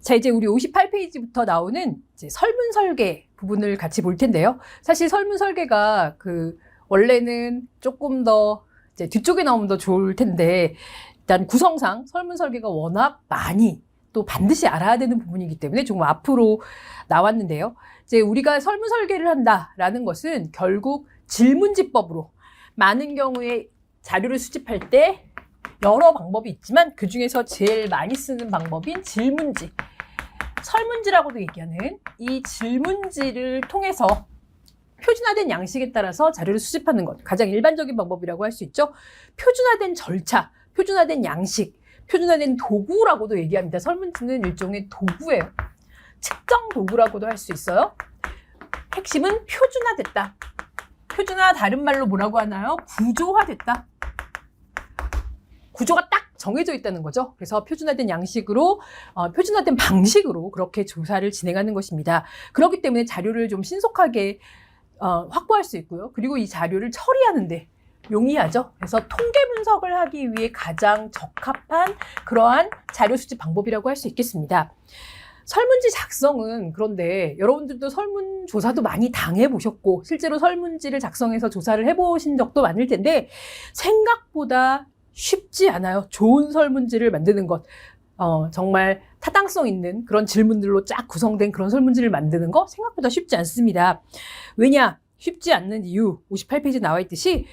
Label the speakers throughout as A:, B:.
A: 자, 이제 우리 58페이지부터 나오는 이제 설문 설계 부분을 같이 볼 텐데요. 사실 설문 설계가 원래는 조금 더 이제 뒤쪽에 나오면 더 좋을 텐데, 일단 구성상 설문 설계가 워낙 많이 또 반드시 알아야 되는 부분이기 때문에 조금 앞으로 나왔는데요. 이제 우리가 설문 설계를 한다라는 것은 결국 질문지법으로 많은 경우에 자료를 수집할 때 여러 방법이 있지만 그 중에서 제일 많이 쓰는 방법인 질문지, 설문지라고도 얘기하는 이 질문지를 통해서 표준화된 양식에 따라서 자료를 수집하는 것, 가장 일반적인 방법이라고 할 수 있죠. 표준화된 절차, 표준화된 양식, 표준화된 도구라고도 얘기합니다. 설문지는 일종의 도구예요. 측정 도구라고도 할 수 있어요. 핵심은 표준화됐다. 표준화 다른 말로 뭐라고 하나요? 구조화됐다. 구조가 딱 정해져 있다는 거죠. 그래서 표준화된 양식으로, 표준화된 방식으로 그렇게 조사를 진행하는 것입니다. 그렇기 때문에 자료를 좀 신속하게 확보할 수 있고요. 그리고 이 자료를 처리하는데 용이하죠. 그래서 통계 분석을 하기 위해 가장 적합한 그러한 자료 수집 방법이라고 할 수 있겠습니다. 설문지 작성은 그런데 여러분들도 설문조사도 많이 당해보셨고 실제로 설문지를 작성해서 조사를 해보신 적도 많을 텐데 생각보다 쉽지 않아요. 좋은 설문지를 만드는 것. 정말 타당성 있는 그런 질문들로 쫙 구성된 그런 설문지를 만드는 거 생각보다 쉽지 않습니다. 왜냐? 쉽지 않는 이유 58페이지에 나와 있듯이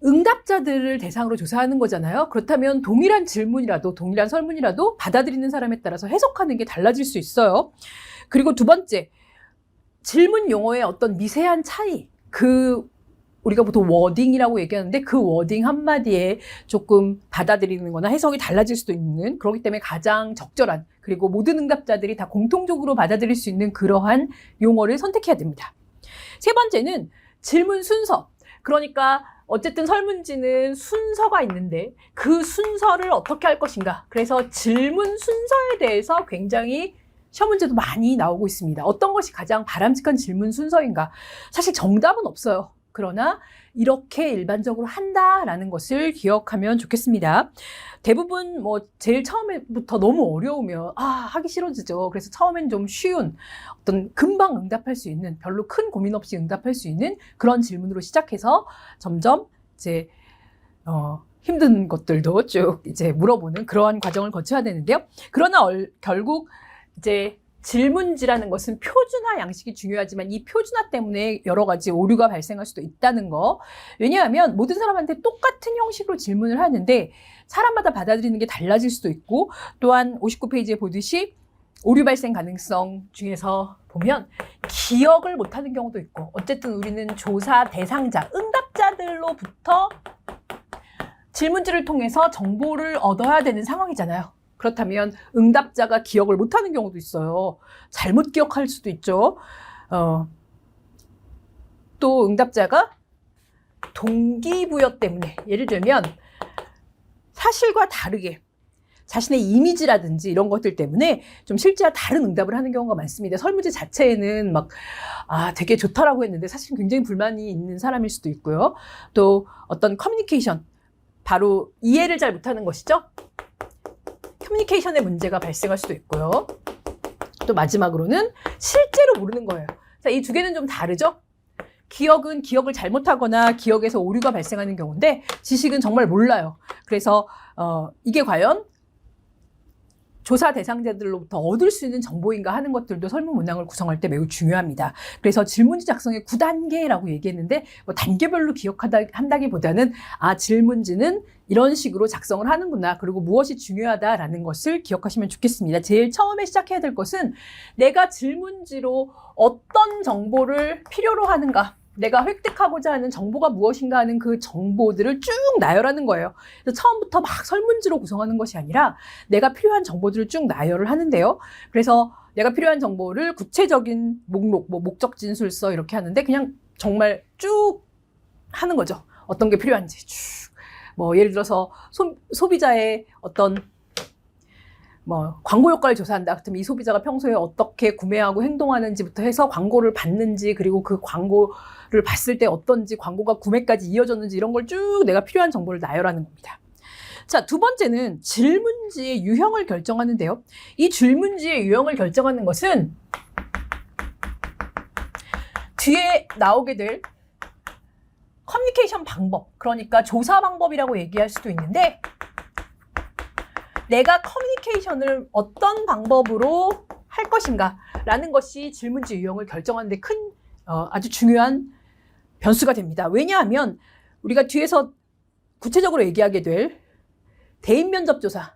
A: 응답자들을 대상으로 조사하는 거잖아요. 그렇다면 동일한 질문이라도 동일한 설문이라도 받아들이는 사람에 따라서 해석하는 게 달라질 수 있어요. 그리고 두 번째, 질문 용어의 어떤 미세한 차이, 우리가 보통 워딩이라고 얘기하는데 그 워딩 한마디에 조금 받아들이는 거나 해석이 달라질 수도 있는, 그렇기 때문에 가장 적절한, 그리고 모든 응답자들이 다 공통적으로 받아들일 수 있는 그러한 용어를 선택해야 됩니다. 세 번째는 질문 순서. 그러니까 어쨌든 설문지는 순서가 있는데 그 순서를 어떻게 할 것인가. 그래서 질문 순서에 대해서 굉장히 시험 문제도 많이 나오고 있습니다. 어떤 것이 가장 바람직한 질문 순서인가. 사실 정답은 없어요. 그러나 이렇게 일반적으로 한다라는 것을 기억하면 좋겠습니다. 대부분 제일 처음부터 너무 어려우면 하기 싫어지죠. 그래서 처음엔 좀 쉬운 어떤 금방 응답할 수 있는, 별로 큰 고민 없이 응답할 수 있는 그런 질문으로 시작해서 점점 이제 힘든 것들도 쭉 이제 물어보는 그러한 과정을 거쳐야 되는데요. 그러나 결국 이제 질문지라는 것은 표준화 양식이 중요하지만 이 표준화 때문에 여러 가지 오류가 발생할 수도 있다는 거. 왜냐하면 모든 사람한테 똑같은 형식으로 질문을 하는데 사람마다 받아들이는 게 달라질 수도 있고, 또한 59페이지에 보듯이 오류 발생 가능성 중에서 보면 기억을 못하는 경우도 있고, 어쨌든 우리는 조사 대상자, 응답자들로부터 질문지를 통해서 정보를 얻어야 되는 상황이잖아요. 그렇다면 응답자가 기억을 못하는 경우도 있어요. 잘못 기억할 수도 있죠. 또 응답자가 동기부여 때문에, 예를 들면 사실과 다르게 자신의 이미지라든지 이런 것들 때문에 좀 실제와 다른 응답을 하는 경우가 많습니다. 설문지 자체에는 되게 좋다라고 했는데 사실 굉장히 불만이 있는 사람일 수도 있고요. 또 어떤 커뮤니케이션, 바로 이해를 잘 못하는 것이죠. 커뮤니케이션에 문제가 발생할 수도 있고요. 또 마지막으로는 실제로 모르는 거예요. 자, 이 두 개는 좀 다르죠? 기억은 기억을 잘못하거나 기억에서 오류가 발생하는 경우인데 지식은 정말 몰라요. 그래서 이게 과연 조사 대상자들로부터 얻을 수 있는 정보인가 하는 것들도 설문 문항을 구성할 때 매우 중요합니다. 그래서 질문지 작성의 9단계라고 얘기했는데 단계별로 한다기보다는 질문지는 이런 식으로 작성을 하는구나, 그리고 무엇이 중요하다라는 것을 기억하시면 좋겠습니다. 제일 처음에 시작해야 될 것은 내가 질문지로 어떤 정보를 필요로 하는가, 내가 획득하고자 하는 정보가 무엇인가 하는 그 정보들을 쭉 나열하는 거예요. 그래서 처음부터 막 설문지로 구성하는 것이 아니라 내가 필요한 정보들을 쭉 나열을 하는데요. 그래서 내가 필요한 정보를 구체적인 목록, 목적 진술서 이렇게 하는데 그냥 정말 쭉 하는 거죠. 어떤 게 필요한지 쭉. 예를 들어서 소비자의 어떤 광고 효과를 조사한다. 그렇다면 이 소비자가 평소에 어떻게 구매하고 행동하는지부터 해서 광고를 받는지, 그리고 그 광고를 봤을 때 어떤지, 광고가 구매까지 이어졌는지 이런 걸 쭉 내가 필요한 정보를 나열하는 겁니다. 자, 두 번째는 질문지의 유형을 결정하는데요. 이 질문지의 유형을 결정하는 것은 뒤에 나오게 될 커뮤니케이션 방법, 그러니까 조사 방법이라고 얘기할 수도 있는데, 내가 커뮤니케이션을 어떤 방법으로 할 것인가 라는 것이 질문지 유형을 결정하는 데 큰 아주 중요한 변수가 됩니다. 왜냐하면 우리가 뒤에서 구체적으로 얘기하게 될 대인 면접 조사,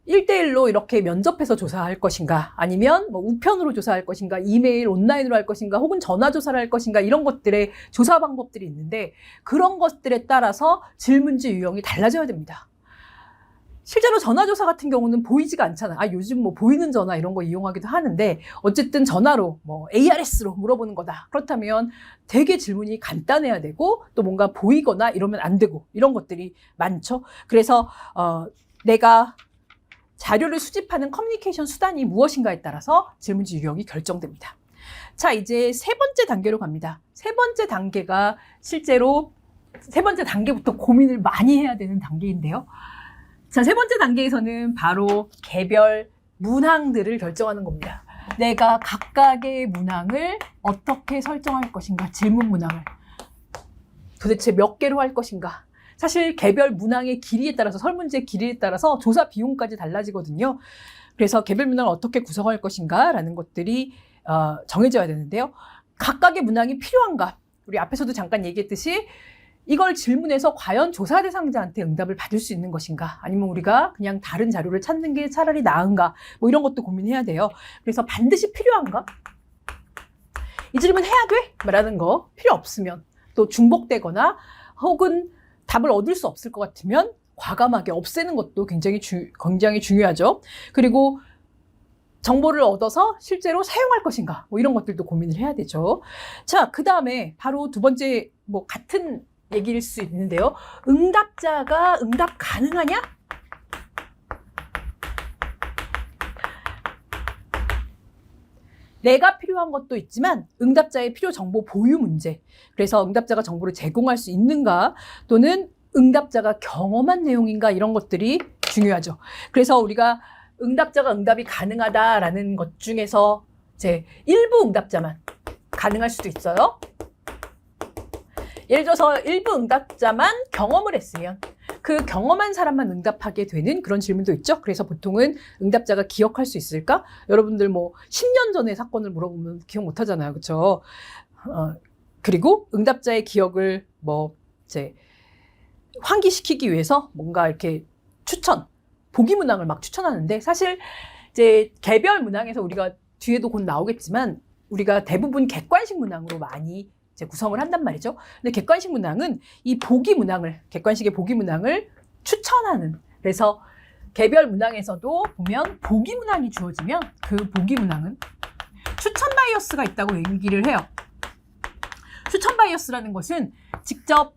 A: 1대1로 이렇게 면접해서 조사할 것인가, 아니면 뭐 우편으로 조사할 것인가, 이메일, 온라인으로 할 것인가, 혹은 전화 조사를 할 것인가, 이런 것들의 조사 방법들이 있는데, 그런 것들에 따라서 질문지 유형이 달라져야 됩니다. 실제로 전화조사 같은 경우는 보이지가 않잖아요. 요즘 뭐 보이는 전화 이런 거 이용하기도 하는데, 어쨌든 전화로 뭐 ARS로 물어보는 거다. 그렇다면 되게 질문이 간단해야 되고, 또 뭔가 보이거나 이러면 안 되고, 이런 것들이 많죠. 그래서 내가 자료를 수집하는 커뮤니케이션 수단이 무엇인가에 따라서 질문지 유형이 결정됩니다. 자, 이제 세 번째 단계로 갑니다. 세 번째 단계가 실제로 세 번째 단계부터 고민을 많이 해야 되는 단계인데요. 자, 세 번째 단계에서는 바로 개별 문항들을 결정하는 겁니다. 내가 각각의 문항을 어떻게 설정할 것인가, 질문 문항을 도대체 몇 개로 할 것인가. 사실 개별 문항의 길이에 따라서, 설문지의 길이에 따라서 조사 비용까지 달라지거든요. 그래서 개별 문항을 어떻게 구성할 것인가 라는 것들이 정해져야 되는데요. 각각의 문항이 필요한가, 우리 앞에서도 잠깐 얘기했듯이 이걸 질문해서 과연 조사 대상자한테 응답을 받을 수 있는 것인가, 아니면 우리가 그냥 다른 자료를 찾는 게 차라리 나은가, 뭐 이런 것도 고민해야 돼요. 그래서 반드시 필요한가? 이 질문 해야 돼? 라는 거 필요 없으면, 또 중복되거나 혹은 답을 얻을 수 없을 것 같으면 과감하게 없애는 것도 굉장히 중요하죠. 그리고 정보를 얻어서 실제로 사용할 것인가, 뭐 이런 것들도 고민을 해야 되죠. 자, 그 다음에 바로 두 번째, 뭐 같은 얘기일 수 있는데요. 응답자가 응답 가능하냐? 내가 필요한 것도 있지만 응답자의 필요 정보 보유 문제. 그래서 응답자가 정보를 제공할 수 있는가, 또는 응답자가 경험한 내용인가, 이런 것들이 중요하죠. 그래서 우리가 응답자가 응답이 가능하다라는 것 중에서 이제 일부 응답자만 가능할 수도 있어요. 예를 들어서 일부 응답자만 경험을 했으면 그 경험한 사람만 응답하게 되는 그런 질문도 있죠. 그래서 보통은 응답자가 기억할 수 있을까? 여러분들 뭐 10년 전에 사건을 물어보면 기억 못 하잖아요. 그렇죠? 그리고 응답자의 기억을 뭐 이제 환기시키기 위해서 뭔가 이렇게 보기 문항을 막 추천하는데, 사실 이제 개별 문항에서 우리가 뒤에도 곧 나오겠지만 우리가 대부분 객관식 문항으로 많이 이제 구성을 한단 말이죠. 근데 객관식 문항은 이 객관식의 보기 문항을 추천하는, 그래서 개별 문항에서도 보면 보기 문항이 주어지면 그 보기 문항은 추천 바이어스가 있다고 얘기를 해요. 추천 바이어스라는 것은 직접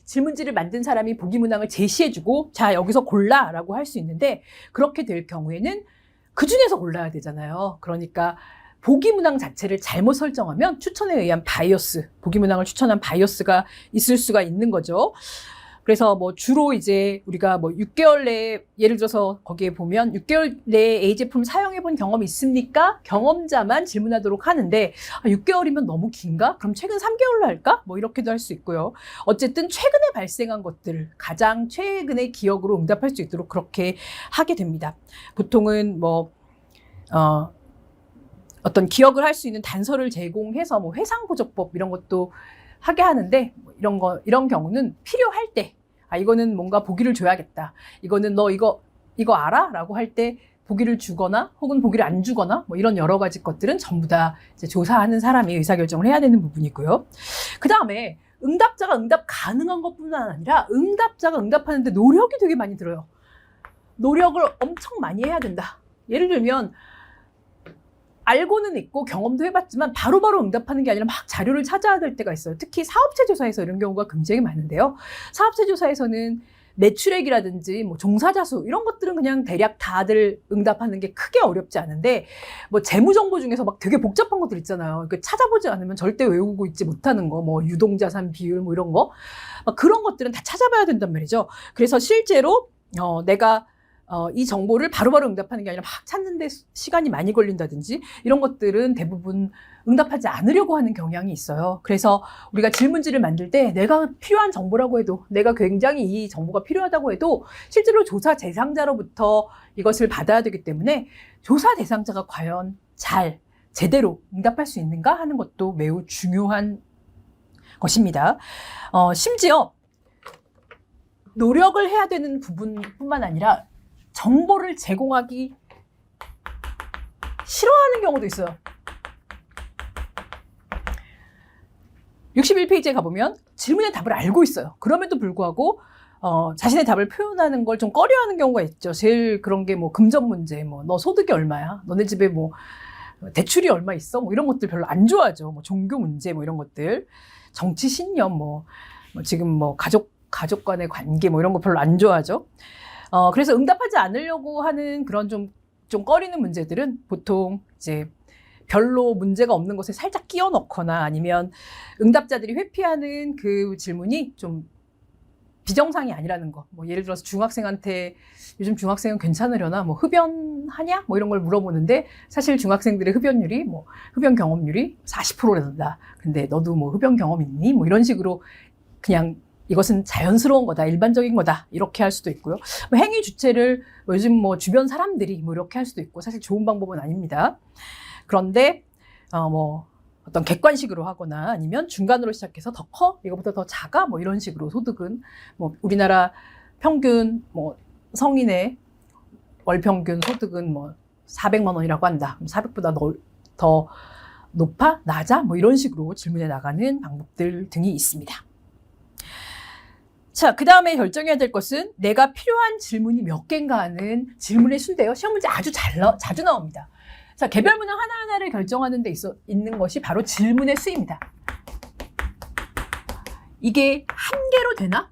A: 질문지를 만든 사람이 보기 문항을 제시해주고, 자, 여기서 골라라고 할 수 있는데, 그렇게 될 경우에는 그 중에서 골라야 되잖아요. 그러니까 보기 문항 자체를 잘못 설정하면 추천에 의한 보기 문항을 추천한 바이어스가 있을 수가 있는 거죠. 그래서 뭐 주로 이제 우리가 뭐 6개월 내에, 예를 들어서 거기에 보면 6개월 내에 A 제품 사용해 본 경험이 있습니까? 경험자만 질문하도록 하는데, 6개월이면 너무 긴가? 그럼 최근 3개월로 할까? 뭐 이렇게도 할 수 있고요. 어쨌든 최근에 발생한 것들을 가장 최근의 기억으로 응답할 수 있도록 그렇게 하게 됩니다. 보통은 뭐 어떤 기억을 할 수 있는 단서를 제공해서 뭐 회상보조법 이런 것도 하게 하는데, 이런 경우는 필요할 때, 이거는 뭔가 보기를 줘야겠다, 이거는 너 이거 알아? 라고 할 때 보기를 주거나 혹은 보기를 안 주거나, 뭐 이런 여러 가지 것들은 전부 다 이제 조사하는 사람이 의사결정을 해야 되는 부분이고요. 그 다음에 응답자가 응답 가능한 것뿐만 아니라 응답자가 응답하는데 노력이 되게 많이 들어요. 노력을 엄청 많이 해야 된다. 예를 들면 알고는 있고 경험도 해봤지만 바로바로 응답하는 게 아니라 막 자료를 찾아야 될 때가 있어요. 특히 사업체 조사에서 이런 경우가 굉장히 많은데요. 사업체 조사에서는 매출액이라든지 뭐 종사자 수 이런 것들은 그냥 대략 다들 응답하는 게 크게 어렵지 않은데, 뭐 재무정보 중에서 막 되게 복잡한 것들 있잖아요. 찾아보지 않으면 절대 외우고 있지 못하는 거, 뭐 유동자산 비율 뭐 이런 거, 막 그런 것들은 다 찾아봐야 된단 말이죠. 그래서 실제로 내가 이 정보를 바로바로 응답하는 게 아니라 막 찾는데 시간이 많이 걸린다든지 이런 것들은 대부분 응답하지 않으려고 하는 경향이 있어요. 그래서 우리가 질문지를 만들 때 내가 필요한 정보라고 해도, 내가 굉장히 이 정보가 필요하다고 해도 실제로 조사 대상자로부터 이것을 받아야 되기 때문에 조사 대상자가 과연 제대로 응답할 수 있는가 하는 것도 매우 중요한 것입니다. 심지어 노력을 해야 되는 부분뿐만 아니라 정보를 제공하기 싫어하는 경우도 있어요. 61페이지에 가보면 질문의 답을 알고 있어요. 그럼에도 불구하고 자신의 답을 표현하는 걸 좀 꺼려하는 경우가 있죠. 제일 그런 게 뭐 금전 문제, 뭐 너 소득이 얼마야? 너네 집에 뭐 대출이 얼마 있어? 뭐 이런 것들 별로 안 좋아하죠. 뭐 종교 문제, 뭐 이런 것들, 정치 신념, 뭐 지금 뭐 가족 간의 관계, 뭐 이런 거 별로 안 좋아하죠. 그래서 응답하지 않으려고 하는 그런 좀 꺼리는 문제들은 보통 이제 별로 문제가 없는 것에 살짝 끼워 넣거나 아니면 응답자들이 회피하는 그 질문이 좀 비정상이 아니라는 거. 뭐 예를 들어서 중학생한테 요즘 중학생은 괜찮으려나? 뭐 흡연하냐? 뭐 이런 걸 물어보는데 사실 중학생들의 흡연율이 흡연 경험률이 40%란다. 근데 너도 뭐 흡연 경험 있니? 뭐 이런 식으로 그냥 이것은 자연스러운 거다, 일반적인 거다, 이렇게 할 수도 있고요. 행위 주체를 요즘 뭐 주변 사람들이 뭐 이렇게 할 수도 있고, 사실 좋은 방법은 아닙니다. 그런데 어떤 객관식으로 하거나 아니면 중간으로 시작해서 더 커? 이거보다 더 작아? 뭐 이런 식으로 소득은 우리나라 평균 성인의 월 평균 소득은 400만 원이라고 한다. 400보다 더 높아? 낮아? 뭐 이런 식으로 질문해 나가는 방법들 등이 있습니다. 자, 그 다음에 결정해야 될 것은 내가 필요한 질문이 몇 개인가 하는 질문의 수인데요. 시험 문제 아주 자주 나옵니다. 자, 개별 문항 하나하나를 결정하는 데 있는 것이 바로 질문의 수입니다. 이게 한 개로 되나?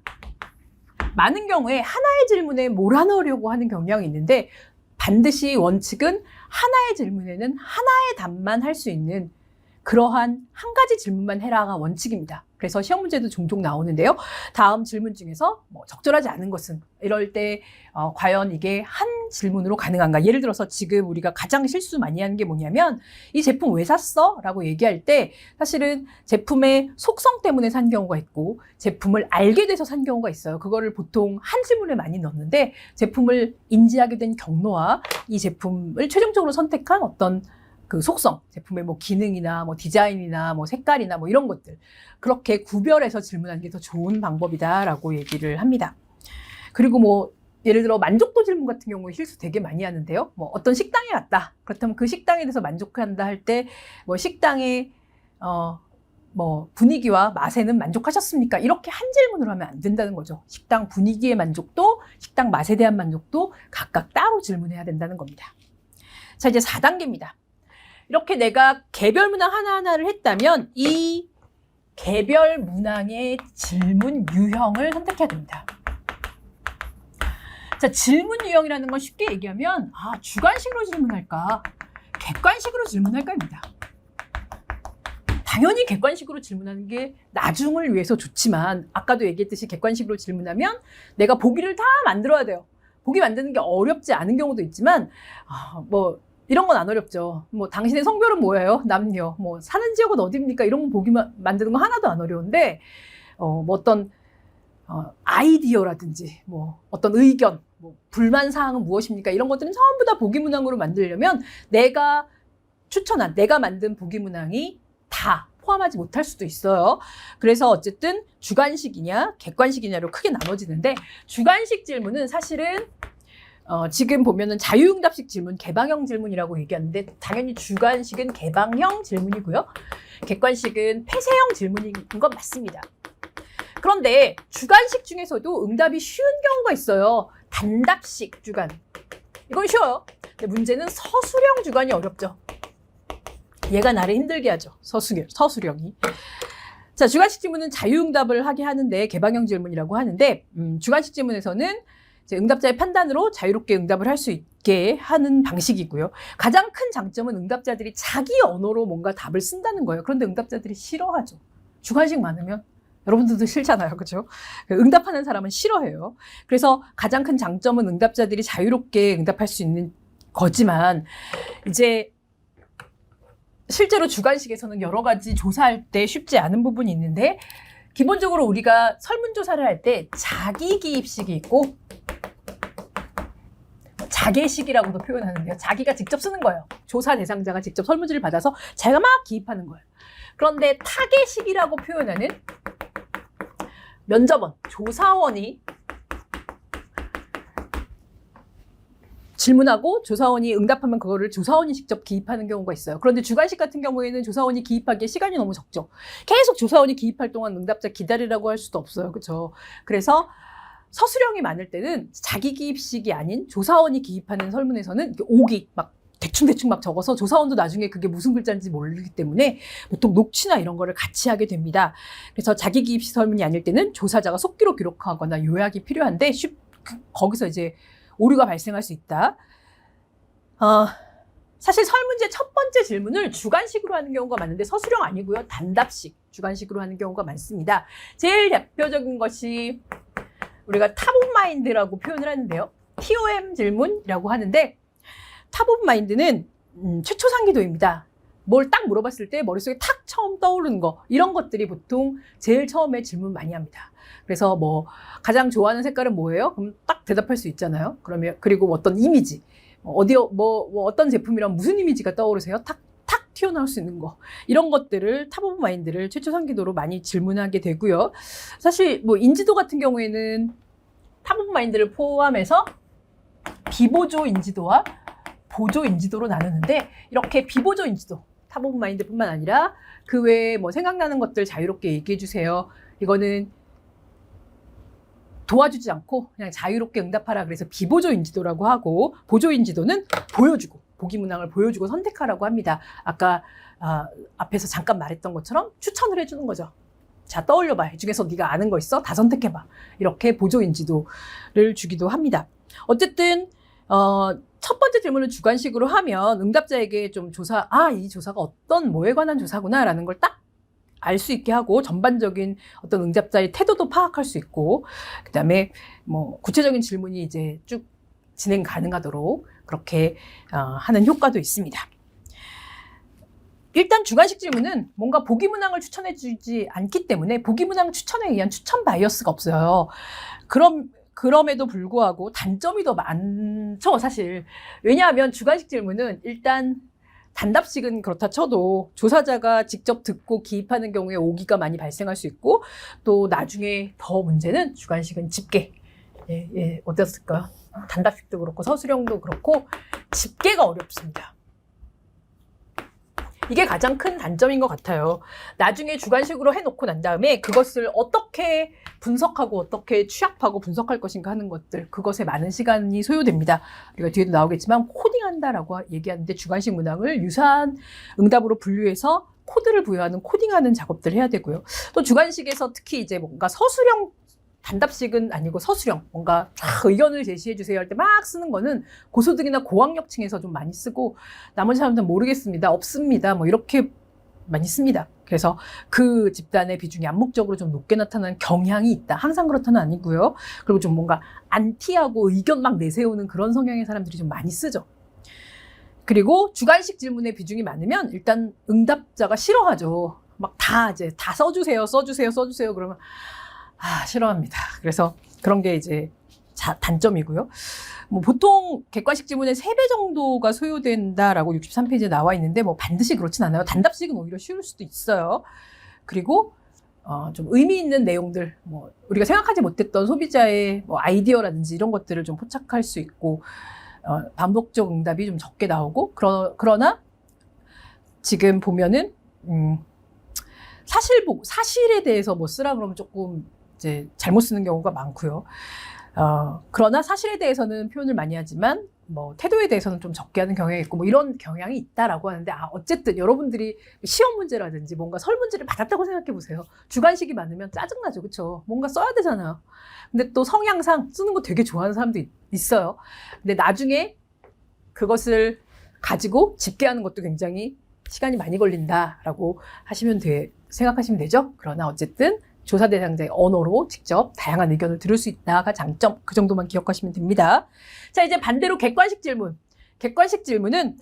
A: 많은 경우에 하나의 질문에 몰아넣으려고 하는 경향이 있는데 반드시 원칙은 하나의 질문에는 하나의 답만 할 수 있는 그러한 한 가지 질문만 해라가 원칙입니다. 그래서 시험 문제도 종종 나오는데요. 다음 질문 중에서 적절하지 않은 것은, 이럴 때 과연 이게 한 질문으로 가능한가? 예를 들어서 지금 우리가 가장 실수 많이 하는 게 뭐냐면 이 제품 왜 샀어? 라고 얘기할 때 사실은 제품의 속성 때문에 산 경우가 있고 제품을 알게 돼서 산 경우가 있어요. 그거를 보통 한 질문에 많이 넣는데 제품을 인지하게 된 경로와 이 제품을 최종적으로 선택한 어떤 그 속성, 제품의 기능이나 디자인이나 색깔이나 이런 것들, 그렇게 구별해서 질문하는 게 더 좋은 방법이다라고 얘기를 합니다. 그리고 예를 들어 만족도 질문 같은 경우에 실수 되게 많이 하는데요. 어떤 식당에 갔다. 그렇다면 그 식당에 대해서 만족한다 할 때 식당의 분위기와 맛에는 만족하셨습니까? 이렇게 한 질문으로 하면 안 된다는 거죠. 식당 분위기의 만족도, 식당 맛에 대한 만족도 각각 따로 질문해야 된다는 겁니다. 자, 이제 4단계입니다. 이렇게 내가 개별 문항 하나하나를 했다면 이 개별 문항의 질문 유형을 선택해야 됩니다. 자, 질문 유형이라는 건 쉽게 얘기하면 주관식으로 질문할까, 객관식으로 질문할까입니다. 당연히 객관식으로 질문하는 게 나중을 위해서 좋지만 아까도 얘기했듯이 객관식으로 질문하면 내가 보기를 다 만들어야 돼요. 보기 만드는 게 어렵지 않은 경우도 있지만 이런 건 안 어렵죠. 당신의 성별은 뭐예요? 남녀. 사는 지역은 어디입니까? 이런 거 보기 만드는 거 하나도 안 어려운데, 어떤, 아이디어라든지, 어떤 의견, 불만 사항은 무엇입니까? 이런 것들은 전부 다 보기 문항으로 만들려면 내가 만든 보기 문항이 다 포함하지 못할 수도 있어요. 그래서 어쨌든 주관식이냐, 객관식이냐로 크게 나눠지는데, 주관식 질문은 사실은 지금 보면은 자유응답식 질문, 개방형 질문이라고 얘기하는데 당연히 주관식은 개방형 질문이고요. 객관식은 폐쇄형 질문인 건 맞습니다. 그런데 주관식 중에서도 응답이 쉬운 경우가 있어요. 단답식 주관. 이건 쉬워요. 근데 문제는 서술형 주관이 어렵죠. 얘가 나를 힘들게 하죠. 서술형이. 자, 주관식 질문은 자유응답을 하게 하는데 개방형 질문이라고 하는데 주관식 질문에서는 응답자의 판단으로 자유롭게 응답을 할 수 있게 하는 방식이고요. 가장 큰 장점은 응답자들이 자기 언어로 뭔가 답을 쓴다는 거예요. 그런데 응답자들이 싫어하죠. 주관식 많으면 여러분들도 싫잖아요. 그죠? 응답하는 사람은 싫어해요. 그래서 가장 큰 장점은 응답자들이 자유롭게 응답할 수 있는 거지만, 이제 실제로 주관식에서는 여러 가지 조사할 때 쉽지 않은 부분이 있는데, 기본적으로 우리가 설문조사를 할 때 자기 기입식이 있고 자계식이라고도 표현하는데요. 자기가 직접 쓰는 거예요. 조사 대상자가 직접 설문지를 받아서 자기가 막 기입하는 거예요. 그런데 타계식이라고 표현하는 면접원, 조사원이 질문하고 조사원이 응답하면 그거를 조사원이 직접 기입하는 경우가 있어요. 그런데 주관식 같은 경우에는 조사원이 기입하기에 시간이 너무 적죠. 계속 조사원이 기입할 동안 응답자 기다리라고 할 수도 없어요. 그렇죠? 그래서 서술형이 많을 때는 자기 기입식이 아닌 조사원이 기입하는 설문에서는 오기 막 대충 막 적어서 조사원도 나중에 그게 무슨 글자인지 모르기 때문에 보통 녹취나 이런 거를 같이 하게 됩니다. 그래서 자기 기입식 설문이 아닐 때는 조사자가 속기로 기록하거나 요약이 필요한데 거기서 이제 오류가 발생할 수 있다. 사실 설문지의 첫 번째 질문을 주관식으로 하는 경우가 많은데 서술형 아니고요. 단답식, 주관식으로 하는 경우가 많습니다. 제일 대표적인 것이 우리가 탑 오브 마인드라고 표현을 하는데요. TOM 질문이라고 하는데, 탑 오브 마인드는 최초 상기도입니다. 뭘 딱 물어봤을 때 머릿속에 탁 처음 떠오르는 거, 이런 것들이 보통 제일 처음에 질문 많이 합니다. 그래서 뭐 가장 좋아하는 색깔은 뭐예요? 그럼 딱 대답할 수 있잖아요. 그러면 그리고 어떤 이미지, 어떤 제품이랑 무슨 이미지가 떠오르세요? 탁 튀어나올 수 있는 거, 이런 것들을 탑 오브 마인드를 최초 상기도로 많이 질문하게 되고요. 사실 뭐 인지도 같은 경우에는 탑 오브 마인드를 포함해서 비보조 인지도와 보조 인지도로 나누는데, 이렇게 비보조 인지도, 탑 오브 마인드뿐만 아니라 그 외에 뭐 생각나는 것들 자유롭게 얘기해 주세요. 이거는 도와주지 않고 그냥 자유롭게 응답하라 그래서 비보조 인지도라고 하고, 보조 인지도는 보여주고, 보기 문항을 보여주고 선택하라고 합니다. 아까 앞에서 잠깐 말했던 것처럼 추천을 해주는 거죠. 자, 떠올려봐. 이 중에서 네가 아는 거 있어? 다 선택해봐. 이렇게 보조 인지도를 주기도 합니다. 어쨌든 첫 번째 질문을 주관식으로 하면 응답자에게 좀 이 조사가 어떤 뭐에 관한 조사구나라는 걸 딱 알 수 있게 하고, 전반적인 어떤 응답자의 태도도 파악할 수 있고, 그다음에 뭐 구체적인 질문이 이제 쭉 진행 가능하도록 그렇게 하는 효과도 있습니다. 일단 주관식 질문은 뭔가 보기 문항을 추천해 주지 않기 때문에 보기 문항 추천에 의한 추천 바이어스가 없어요. 그럼에도 불구하고 단점이 더 많죠, 사실. 왜냐하면 주관식 질문은 일단 단답식은 그렇다 쳐도 조사자가 직접 듣고 기입하는 경우에 오기가 많이 발생할 수 있고, 또 나중에 더 문제는 주관식은 집계. 어땠을까요? 단답식도 그렇고 서술형도 그렇고 집계가 어렵습니다. 이게 가장 큰 단점인 것 같아요. 나중에 주관식으로 해놓고 난 다음에 그것을 어떻게 분석하고 어떻게 취합하고 분석할 것인가 하는 것들, 그것에 많은 시간이 소요됩니다. 우리가 뒤에도 나오겠지만 코딩한다라고 얘기하는데, 주관식 문항을 유사한 응답으로 분류해서 코드를 부여하는 코딩하는 작업들을 해야 되고요. 또 주관식에서 특히 이제 뭔가 서술형, 단답식은 아니고 서술형, 뭔가 의견을 제시해 주세요 할 때 막 쓰는 거는 고소득이나 고학력층에서 좀 많이 쓰고, 나머지 사람들은 모르겠습니다, 없습니다, 뭐 이렇게 많이 씁니다. 그래서 그 집단의 비중이 암묵적으로 좀 높게 나타나는 경향이 있다. 항상 그렇다는 아니고요. 그리고 좀 뭔가 안티하고 의견 막 내세우는 그런 성향의 사람들이 좀 많이 쓰죠. 그리고 주관식 질문의 비중이 많으면 일단 응답자가 싫어하죠. 막 다 써주세요. 그러면 싫어합니다. 그래서 그런 게 이제 단점이고요. 뭐 보통 객관식 질문의 3배 정도가 소요된다라고 63페이지에 나와 있는데, 뭐 반드시 그렇진 않아요. 단답식은 오히려 쉬울 수도 있어요. 그리고 좀 의미 있는 내용들, 뭐 우리가 생각하지 못했던 소비자의 뭐 아이디어라든지 이런 것들을 좀 포착할 수 있고, 반복적 응답이 좀 적게 나오고, 그러나 지금 보면은 사실에 대해서 뭐 쓰라 그러면 조금 이제 잘못 쓰는 경우가 많고요. 그러나 사실에 대해서는 표현을 많이 하지만 뭐 태도에 대해서는 좀 적게 하는 경향이 있고, 뭐 이런 경향이 있다라고 하는데, 어쨌든 여러분들이 시험 문제라든지 뭔가 설문지를 받았다고 생각해 보세요. 주관식이 많으면 짜증나죠, 그렇죠? 뭔가 써야 되잖아요. 근데 또 성향상 쓰는 거 되게 좋아하는 사람도 있어요. 근데 나중에 그것을 가지고 집계하는 것도 굉장히 시간이 많이 걸린다라고 생각하시면 되죠. 그러나 어쨌든 조사 대상자의 언어로 직접 다양한 의견을 들을 수 있다가 장점, 그 정도만 기억하시면 됩니다. 자, 이제 반대로 객관식 질문. 객관식 질문은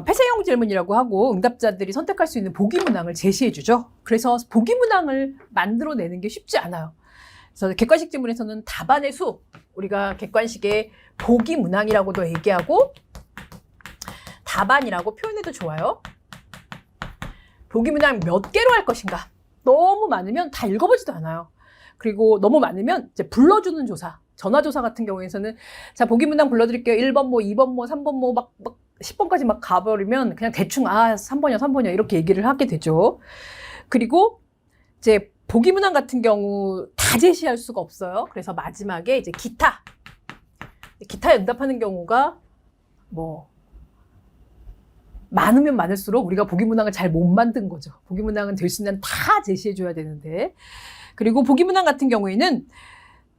A: 폐쇄형 질문이라고 하고 응답자들이 선택할 수 있는 보기 문항을 제시해 주죠. 그래서 보기 문항을 만들어내는 게 쉽지 않아요. 그래서 객관식 질문에서는 답안의 수, 우리가 객관식의 보기 문항이라고도 얘기하고 답안이라고 표현해도 좋아요. 보기 문항 몇 개로 할 것인가? 너무 많으면 다 읽어보지도 않아요. 그리고 너무 많으면 이제 불러주는 조사, 전화조사 같은 경우에서는 자, 보기 문항 불러드릴게요. 1번 뭐, 2번 뭐, 3번 뭐, 막 10번까지 막 가버리면 그냥 대충 3번이야, 3번이야 이렇게 얘기를 하게 되죠. 그리고 이제 보기 문항 같은 경우 다 제시할 수가 없어요. 그래서 마지막에 이제 기타에 응답하는 경우가 뭐 많으면 많을수록 우리가 보기 문항을 잘 못 만든 거죠. 보기 문항은 될 수 있는 다 제시해줘야 되는데. 그리고 보기 문항 같은 경우에는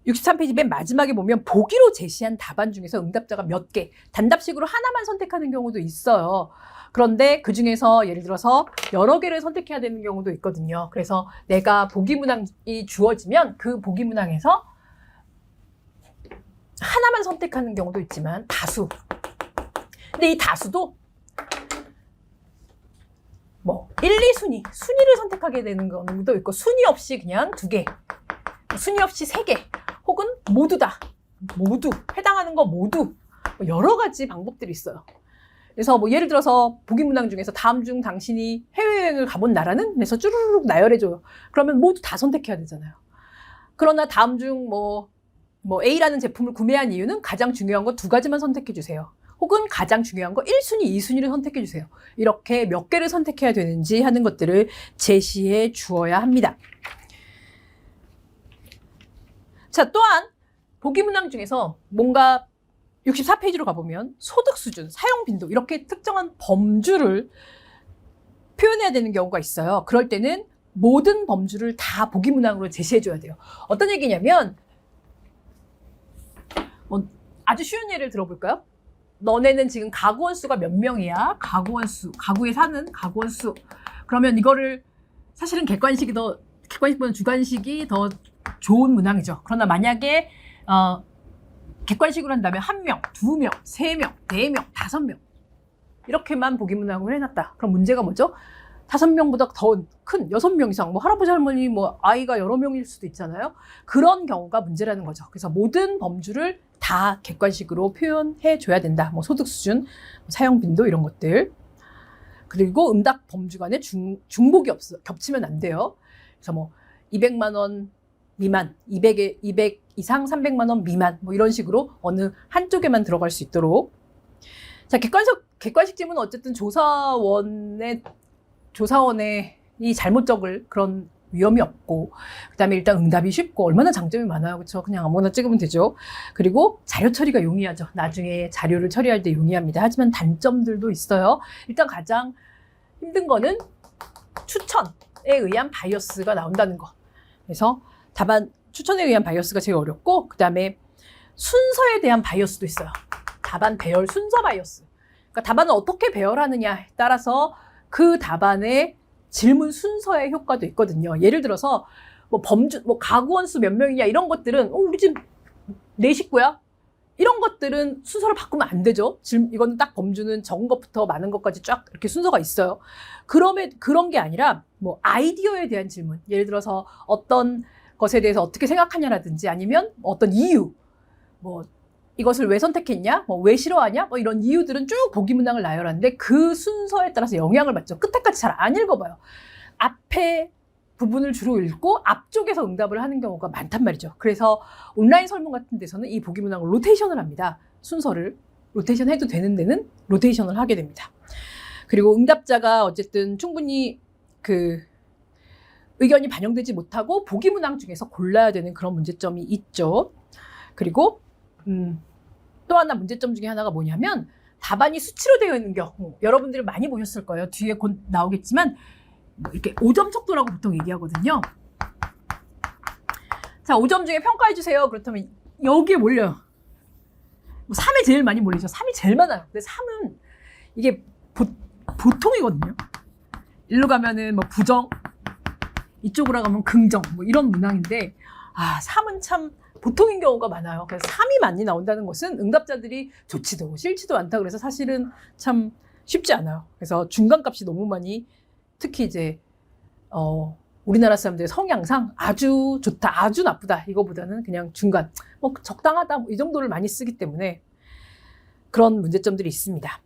A: 63페이지 맨 마지막에 보면 보기로 제시한 답안 중에서 응답자가 몇 개, 단답식으로 하나만 선택하는 경우도 있어요. 그런데 그 중에서 예를 들어서 여러 개를 선택해야 되는 경우도 있거든요. 그래서 내가 보기 문항이 주어지면 그 보기 문항에서 하나만 선택하는 경우도 있지만 다수. 근데 이 다수도 뭐 1, 2순위, 순위를 선택하게 되는 경우도 있고 순위 없이 그냥 2개, 순위 없이 3개, 혹은 모두 다, 모두, 해당하는 거 모두 여러 가지 방법들이 있어요. 그래서 뭐 예를 들어서 보기 문항 중에서 다음 중 당신이 해외여행을 가본 나라는? 그래서 쭈루룩 나열해줘요. 그러면 모두 다 선택해야 되잖아요. 그러나 다음 중 뭐 A라는 제품을 구매한 이유는 가장 중요한 거 2가지만 선택해주세요. 혹은 가장 중요한 거 1순위, 2순위를 선택해 주세요. 이렇게 몇 개를 선택해야 되는지 하는 것들을 제시해 주어야 합니다. 자, 또한 보기 문항 중에서 뭔가 64페이지로 가보면 소득 수준, 사용 빈도 이렇게 특정한 범주를 표현해야 되는 경우가 있어요. 그럴 때는 모든 범주를 다 보기 문항으로 제시해 줘야 돼요. 어떤 얘기냐면 아주 쉬운 예를 들어볼까요? 너네는 지금 가구 원수가 몇 명이야? 가구 원수, 가구에 사는 가구 원수. 그러면 이거를 사실은 객관식보다는 주관식이 더 좋은 문항이죠. 그러나 만약에 객관식으로 한다면 1명, 2명, 3명, 4명, 5명 이렇게만 보기 문항을 해놨다. 그럼 문제가 뭐죠? 5명보다 더 큰 6명 이상, 뭐 할아버지 할머니 뭐 아이가 여러 명일 수도 있잖아요. 그런 경우가 문제라는 거죠. 그래서 모든 범주를 다 객관식으로 표현해 줘야 된다. 뭐 소득 수준, 사용 빈도 이런 것들. 그리고 응답 범주 간에 중복이 겹치면 안 돼요. 그래서 뭐 200만 원 미만, 200 이상 300만 원 미만 뭐 이런 식으로 어느 한쪽에만 들어갈 수 있도록. 자, 객관식 질문은 어쨌든 조사원의 이 잘못 적을 그런 위험이 없고, 그 다음에 일단 응답이 쉽고, 얼마나 장점이 많아요. 그렇죠? 그냥 아무거나 찍으면 되죠. 그리고 자료 처리가 용이하죠. 나중에 자료를 처리할 때 용이합니다. 하지만 단점들도 있어요. 일단 가장 힘든 거는 추천에 의한 바이어스가 나온다는 거. 그래서 추천에 의한 바이어스가 제일 어렵고, 그 다음에 순서에 대한 바이어스도 있어요. 답안 배열 순서 바이어스. 그러니까 답안을 어떻게 배열하느냐에 따라서 그 답안의 질문 순서의 효과도 있거든요. 예를 들어서 뭐 가구 원수 몇 명이냐 이런 것들은 우리 집 4식구야? 이런 것들은 순서를 바꾸면 안 되죠. 이거는 딱 범주는 적은 것부터 많은 것까지 쫙 이렇게 순서가 있어요. 그런 게 아니라 뭐 아이디어에 대한 질문. 예를 들어서 어떤 것에 대해서 어떻게 생각하냐라든지 아니면 어떤 이유, 뭐 이것을 왜 선택했냐? 뭐 왜 싫어하냐? 뭐 이런 이유들은 쭉 보기 문항을 나열하는데 그 순서에 따라서 영향을 받죠. 끝에까지 잘 안 읽어봐요. 앞에 부분을 주로 읽고 앞쪽에서 응답을 하는 경우가 많단 말이죠. 그래서 온라인 설문 같은 데서는 이 보기 문항을 로테이션을 합니다. 순서를 로테이션 해도 되는 데는 로테이션을 하게 됩니다. 그리고 응답자가 어쨌든 충분히 그 의견이 반영되지 못하고 보기 문항 중에서 골라야 되는 그런 문제점이 있죠. 그리고 또 하나 문제점 중에 하나가 뭐냐면 답안이 수치로 되어 있는 경우, 여러분들이 많이 보셨을 거예요. 뒤에 곧 나오겠지만 이렇게 5점 척도라고 보통 얘기하거든요. 자, 5점 중에 평가해주세요. 그렇다면 여기에 몰려요. 3에 제일 많이 몰리죠. 3이 제일 많아요. 근데 3은 이게 보통이거든요. 일로 가면은 뭐 부정, 이쪽으로 가면 긍정, 뭐 이런 문항인데, 3은 참 보통인 경우가 많아요. 그래서 3이 많이 나온다는 것은 응답자들이 좋지도 싫지도 않다. 그래서 사실은 참 쉽지 않아요. 그래서 중간값이 너무 많이, 특히 이제, 우리나라 사람들의 성향상 아주 좋다, 아주 나쁘다, 이거보다는 그냥 중간, 뭐 적당하다, 뭐 이 정도를 많이 쓰기 때문에 그런 문제점들이 있습니다.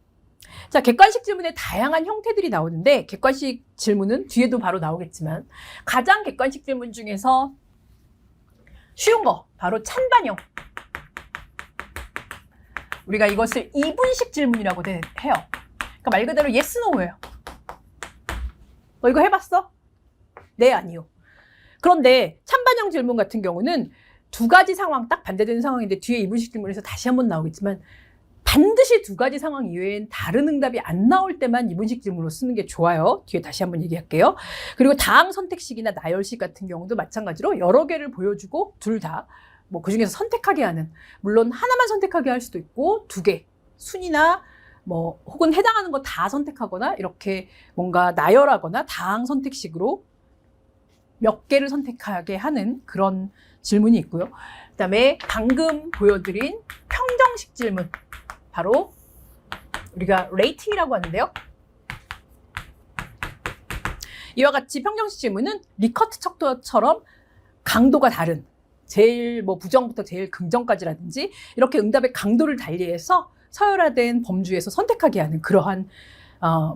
A: 자, 객관식 질문의 다양한 형태들이 나오는데, 객관식 질문은 뒤에도 바로 나오겠지만, 가장 객관식 질문 중에서 쉬운 거, 바로 찬반형. 우리가 이것을 이분식 질문이라고 해요. 그러니까 말 그대로 yes, no예요. 너 이거 해봤어? 네, 아니요. 그런데 찬반형 질문 같은 경우는 두 가지 상황, 딱 반대되는 상황인데 뒤에 이분식 질문에서 다시 한번 나오겠지만, 반드시 두 가지 상황 이외엔 다른 응답이 안 나올 때만 이분식 질문으로 쓰는 게 좋아요. 뒤에 다시 한번 얘기할게요. 그리고 다항 선택식이나 나열식 같은 경우도 마찬가지로 여러 개를 보여주고 둘 다 뭐 그중에서 선택하게 하는, 물론 하나만 선택하게 할 수도 있고 두 개, 순이나 뭐 혹은 해당하는 거 다 선택하거나 이렇게 뭔가 나열하거나 다항 선택식으로 몇 개를 선택하게 하는 그런 질문이 있고요. 그다음에 방금 보여드린 평정식 질문, 바로 우리가 레이팅이라고 하는데요. 이와 같이 평정식 질문은 리커트 척도처럼 강도가 다른, 제일 뭐 부정부터 제일 긍정까지라든지 이렇게 응답의 강도를 달리해서 서열화된 범주에서 선택하게 하는 그러한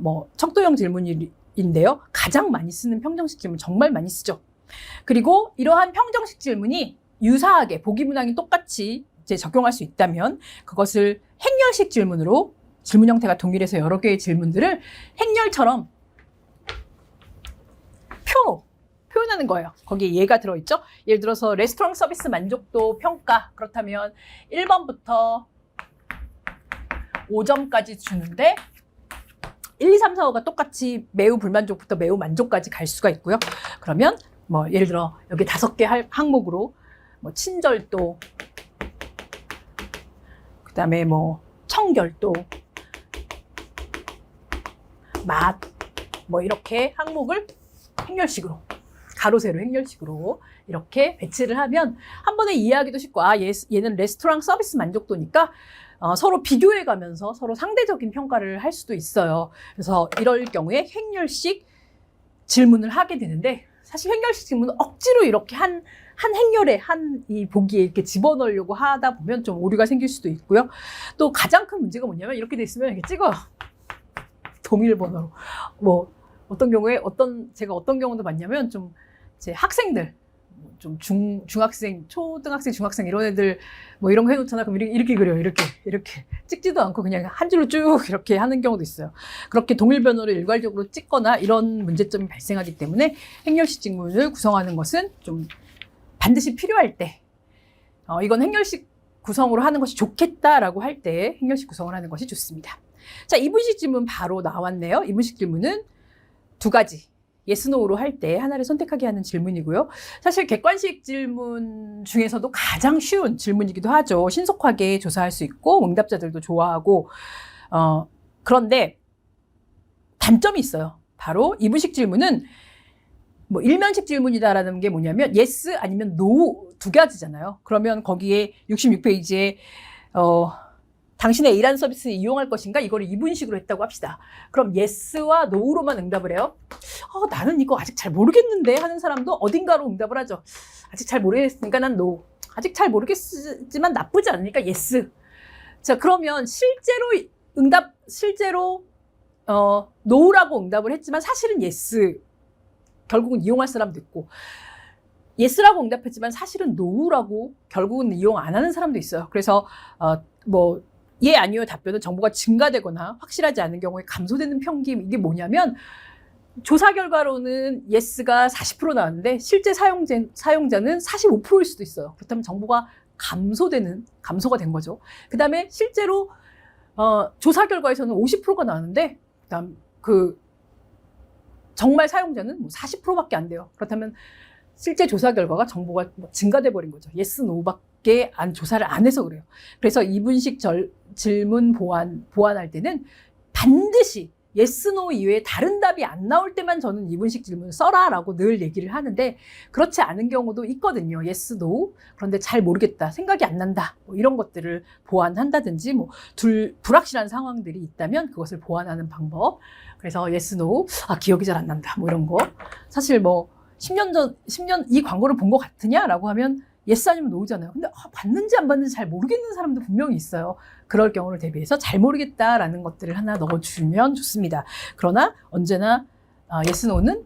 A: 뭐 척도형 질문인데요. 가장 많이 쓰는 평정식 질문, 정말 많이 쓰죠. 그리고 이러한 평정식 질문이 유사하게 보기 문항이 똑같이 이제 적용할 수 있다면 그것을 행렬식 질문으로, 질문 형태가 동일해서 여러 개의 질문들을 행렬처럼 표로 표현하는 거예요. 거기에 예가 들어있죠. 예를 들어서 레스토랑 서비스 만족도 평가, 그렇다면 1번부터 5점까지 주는데 1, 2, 3, 4, 5가 똑같이 매우 불만족부터 매우 만족까지 갈 수가 있고요. 그러면 뭐 예를 들어 여기 5개 항목으로 뭐 친절도, 그다음에 뭐 청결도, 맛, 뭐 이렇게 항목을 행렬식으로, 가로 세로 행렬식으로 이렇게 배치를 하면 한 번에 이해하기도 쉽고, 얘는 레스토랑 서비스 만족도니까 서로 비교해 가면서 서로 상대적인 평가를 할 수도 있어요. 그래서 이럴 경우에 행렬식 질문을 하게 되는데, 사실 행렬식 질문은 억지로 이렇게 한 행렬에 이 보기에 이렇게 집어넣으려고 하다 보면 좀 오류가 생길 수도 있고요. 또 가장 큰 문제가 뭐냐면 이렇게 돼 있으면 이렇게 찍어요. 동일 번호로. 뭐 어떤 경우에 제가 어떤 경우도 봤냐면 좀 제 학생들, 좀 중학생, 초등학생, 중학생 이런 애들 뭐 이런 거 해놓잖아. 그럼 이렇게 그려요. 이렇게 찍지도 않고 그냥 한 줄로 쭉 이렇게 하는 경우도 있어요. 그렇게 동일 번호로 일괄적으로 찍거나 이런 문제점이 발생하기 때문에 행렬식 질문을 구성하는 것은 좀 반드시 필요할 때, 이건 행렬식 구성으로 하는 것이 좋겠다라고 할 때 행렬식 구성을 하는 것이 좋습니다. 자, 이분식 질문 바로 나왔네요. 이분식 질문은 두 가지, yes, no로 할 때 하나를 선택하게 하는 질문이고요. 사실 객관식 질문 중에서도 가장 쉬운 질문이기도 하죠. 신속하게 조사할 수 있고 응답자들도 좋아하고, 그런데 단점이 있어요. 바로 이분식 질문은 뭐 일면식 질문이다라는 게 뭐냐면 yes 아니면 no 두 가지잖아요. 그러면 거기에 66페이지에 당신의 A라는 서비스 이용할 것인가? 이걸 이분식으로 했다고 합시다. 그럼 yes와 no로만 응답을 해요. 나는 이거 아직 잘 모르겠는데 하는 사람도 어딘가로 응답을 하죠. 아직 잘 모르겠으니까 난 no. 아직 잘 모르겠지만 나쁘지 않으니까 yes. 자, 그러면 실제로 no라고 응답을 했지만 사실은 yes. 결국은 이용할 사람도 있고, yes라고 응답했지만 사실은 no라고 결국은 이용 안 하는 사람도 있어요. 그래서 뭐 예, 아니요 답변은 정보가 증가되거나 확실하지 않은 경우에 감소되는 평균, 이게 뭐냐면 조사 결과로는 yes가 40% 나왔는데 실제 사용자는 45%일 수도 있어요. 그렇다면 정보가 감소가 된 거죠. 그 다음에 실제로 조사 결과에서는 50%가 나왔는데 그다음 정말 사용자는 뭐 40%밖에 안 돼요. 그렇다면 실제 조사 결과가 정보가 증가돼 버린 거죠. yes, no밖에 조사를 안 해서 그래요. 그래서 이분식 질문 보완할 때는 반드시 yes, no 이외에 다른 답이 안 나올 때만 저는 이분식 질문을 써라라고 늘 얘기를 하는데 그렇지 않은 경우도 있거든요. yes, no. 그런데 잘 모르겠다. 생각이 안 난다. 뭐 이런 것들을 보완한다든지 뭐 불확실한 상황들이 있다면 그것을 보완하는 방법. 그래서 yes, no. 기억이 잘 안 난다. 뭐 이런 거. 사실 뭐 10년 이 광고를 본 것 같으냐라고 하면 yes 아니면 no잖아요. 근데 봤는지 안 봤는지 잘 모르겠는 사람도 분명히 있어요. 그럴 경우를 대비해서 잘 모르겠다라는 것들을 하나 넣어주면 좋습니다. 그러나 언제나 yes, no는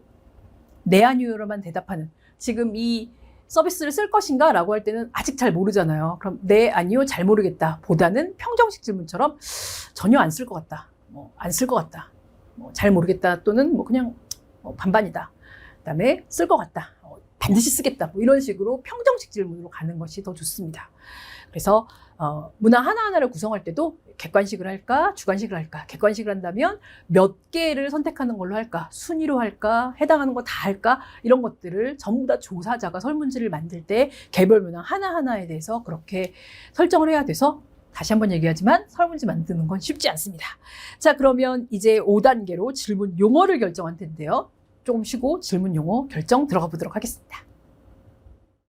A: 네, 아니요로만 대답하는, 지금 이 서비스를 쓸 것인가 라고 할 때는 아직 잘 모르잖아요. 그럼 네, 아니요, 잘 모르겠다 보다는 평정식 질문처럼 전혀 안 쓸 것 같다, 뭐 안 쓸 것 같다, 뭐 잘 모르겠다, 또는 뭐 그냥 반반이다, 그다음에 쓸 것 같다, 반드시 쓰겠다, 뭐 이런 식으로 평정식 질문으로 가는 것이 더 좋습니다. 그래서 문항 하나하나를 구성할 때도 객관식을 할까, 주관식을 할까, 객관식을 한다면 몇 개를 선택하는 걸로 할까, 순위로 할까, 해당하는 거 다 할까, 이런 것들을 전부 다 조사자가 설문지를 만들 때 개별 문항 하나하나에 대해서 그렇게 설정을 해야 돼서, 다시 한번 얘기하지만 설문지 만드는 건 쉽지 않습니다. 자, 그러면 이제 5단계로 질문 용어를 결정할 텐데요. 조금 쉬고 질문 용어 결정 들어가 보도록 하겠습니다.